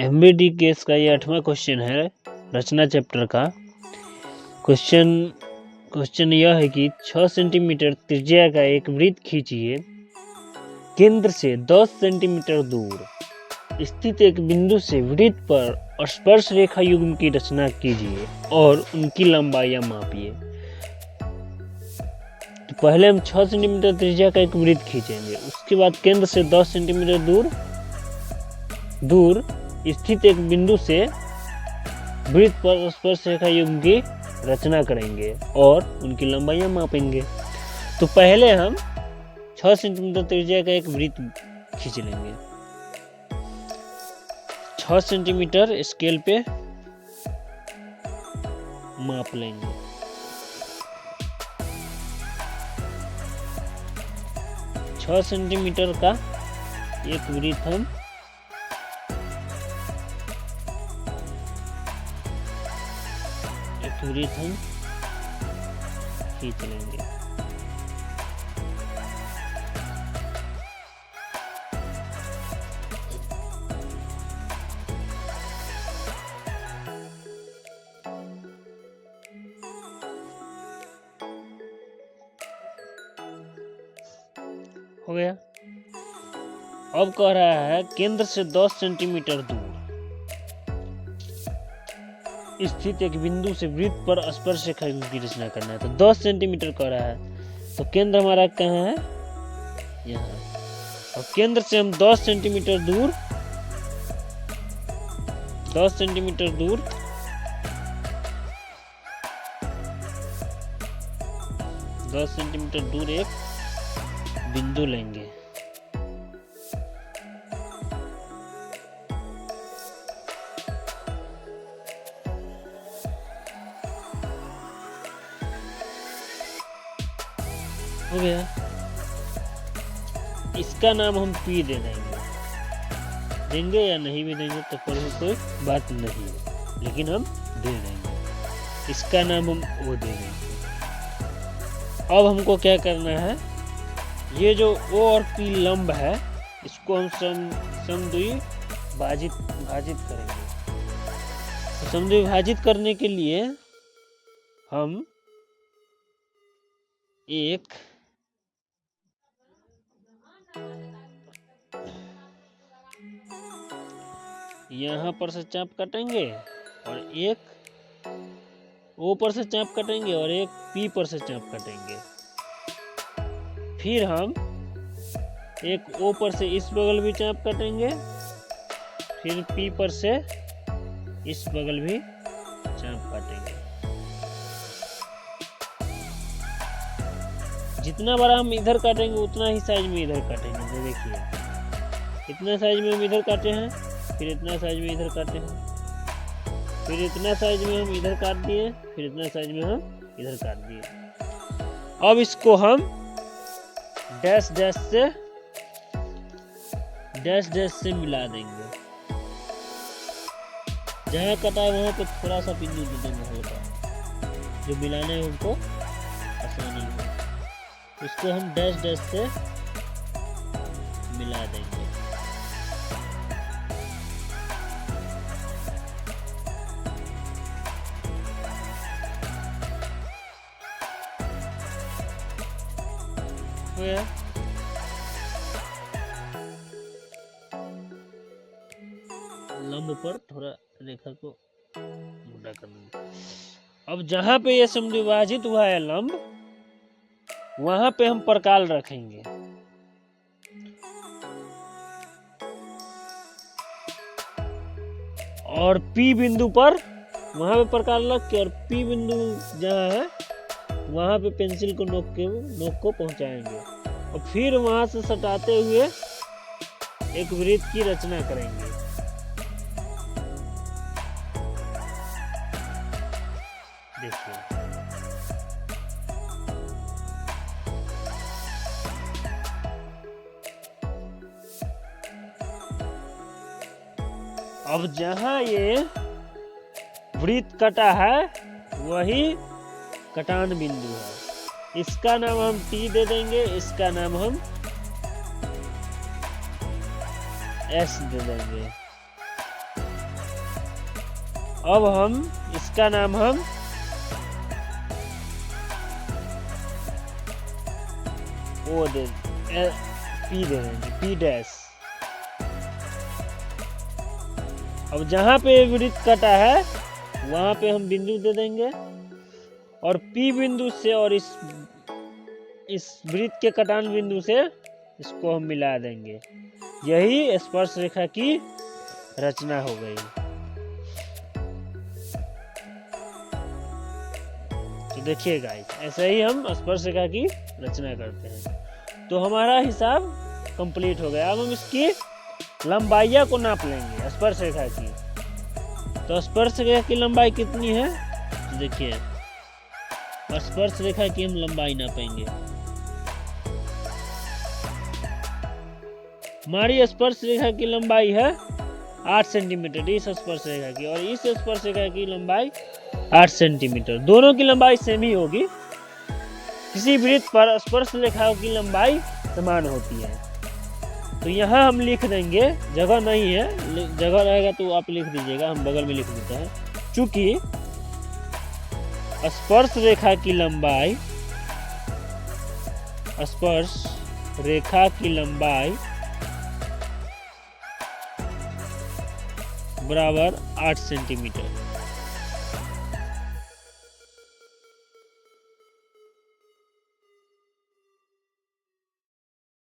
MBDKS का ये 8वां question है रचना चैप्टर का। क्वेश्चन यह है कि 6 सेंटीमीटर त्रिज्या का एक वृत्त खींचिए। केंद्र से 10 सेंटीमीटर दूर स्थित एक बिंदु से वृत्त पर स्पर्श रेखा युग्म की रचना कीजिए और उनकी लंबाइयां मापिए। तो पहले हम 6 सेंटीमीटर त्रिज्या का एक वृत्त खींचेंगे, उसके बाद केंद्र से 10 सेंटीमीटर दूर स्थित एक बिंदु से वृत्त पर स्पर्श रेखा युग्म की रचना करेंगे और उनकी लंबाइयां मापेंगे। तो पहले हम 6 सेंटीमीटर त्रिज्या का एक वृत्त खींच लेंगे। 6 सेंटीमीटर स्केल पे माप लेंगे। छह सेंटीमीटर का एक वृत्त हम खींच लेंगे। हो गया। अब कह रहा है केंद्र से 10 सेंटीमीटर दूर स्थित एक बिंदु से वृत्त पर स्पर्श रेखा की रचना करना है। तो 10 सेंटीमीटर कह रहा है, तो केंद्र हमारा कहाँ है? यहाँ। और केंद्र से हम 10 सेंटीमीटर दूर 10 सेंटीमीटर दूर एक बिंदु लेंगे। हो गया। इसका नाम हम P दे देंगे या नहीं भी देंगे तो कोई बात नहीं है, लेकिन हम दे देंगे। इसका नाम हम O दे देंगे। अब हमको क्या करना है, ये जो O और P लंब है इसको हम समद्विभाजित करेंगे। तो समद्विभाजित करने के लिए हम एक यहाँ पर से चाप काटेंगे और एक O पर से चाप काटेंगे और एक P पर से चाप काटेंगे। फिर हम एक O पर से इस बगल भी चाप काटेंगे, फिर P पर से इस बगल भी चाप काटेंगे। जितना बड़ा हम इधर काटेंगे उतना ही साइज में इधर काटेंगे। तो देखिए इतना साइज में हम इधर काटे हैं, फिर इतना साइज में इधर काटे हैं, फिर इतना साइज में हम इधर काट दिए, फिर इतना साइज में हम इधर काट दिए। अब इसको हम डैश डैश से मिला देंगे। जहाँ कटा है वहां पे थोड़ा सा बिंदु दे देंगे हल्का, जो मिलाने में हमको आसानी हो। इसको हम डैश से मिला देंगे। हो गया। लंब पर थोड़ा रेखा को मोटा कर देंगे। अब जहां पे ये समद्विभाजित हुआ है लंब, वहां पे हम प्रकाल रखेंगे। और P बिंदु पर वहां पे प्रकाल रख के और P बिंदु जहां है वहां पे पेंसिल को नोक को पहुंचाएंगे और फिर वहां से सटाते हुए एक वृत्त की रचना करेंगे। देखिए अब जहां ये वृत्त कटा है वही कटान बिंदु है। इसका नाम हम T दे देंगे, इसका नाम हम S दे देंगे। अब हम इसका नाम हम ओ दे पी दे देंगे, पी डैश। अब जहां पे वृत्त कटा है वहां पे हम बिंदु दे देंगे और पी बिंदु से और इस वृत्त के कटान बिंदु से इसको हम मिला देंगे। यही स्पर्श रेखा की रचना हो गई। तो देखिए गाइस, ऐसे ही हम स्पर्श रेखा की रचना करते हैं। तो हमारा हिसाब कंप्लीट हो गया। अब हम इसकी लंबाइयां को नाप लेंगे स्पर्श रेखा की। तो स्पर्श रेखा की लंबाई कितनी है, तो देखिए स्पर्श रेखा की हम लंबाई नापेंगे। हमारी स्पर्श रेखा की लंबाई है 8 सेंटीमीटर इस स्पर्श रेखा की, और इस स्पर्श रेखा की लंबाई 8 सेंटीमीटर। दोनों की लंबाई सेम ही होगी। किसी वृत्त पर स्पर्श रेखाओं की लंबाई समान होती है। तो यहाँ हम लिख देंगे, जगह नहीं है, जगह रहेगा तो आप लिख दीजिएगा, हम बगल में लिख देते हैं। चूंकि स्पर्श रेखा की लंबाई बराबर 8 सेंटीमीटर।